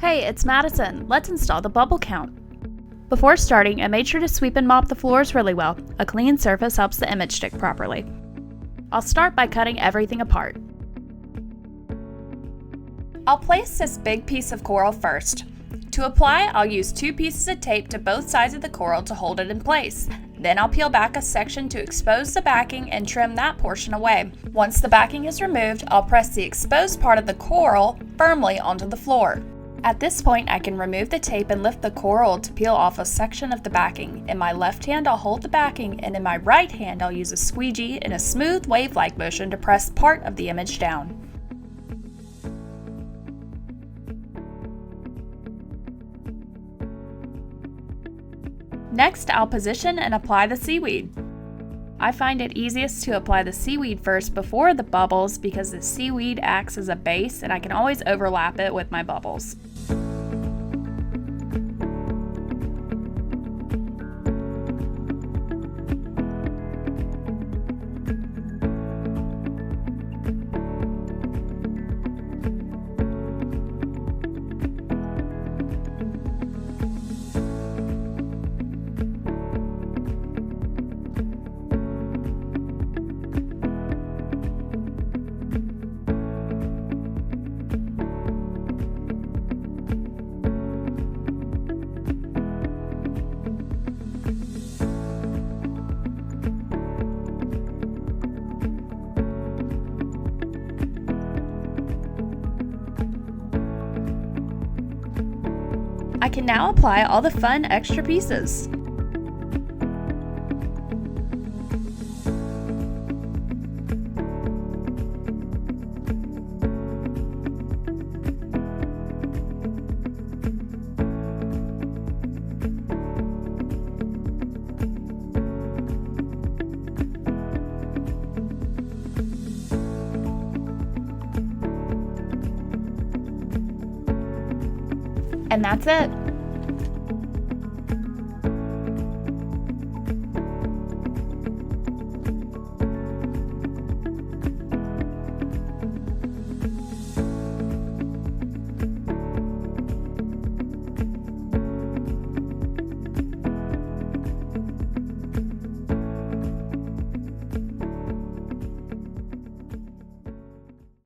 Hey, it's Madison. Let's install the bubble count. Before starting, I made sure to sweep and mop the floors really well. A clean surface helps the image stick properly. I'll start by cutting everything apart. I'll place this big piece of coral first. To apply, I'll use 2 pieces of tape to both sides of the coral to hold it in place. Then I'll peel back a section to expose the backing and trim that portion away. Once the backing is removed, I'll press the exposed part of the coral firmly onto the floor. At this point, I can remove the tape and lift the coral to peel off a section of the backing. In my left hand, I'll hold the backing, and in my right hand, I'll use a squeegee in a smooth wave-like motion to press part of the image down. Next, I'll position and apply the seaweed. I find it easiest to apply the seaweed first before the bubbles because the seaweed acts as a base and I can always overlap it with my bubbles. I can now apply all the fun extra pieces. And that's it.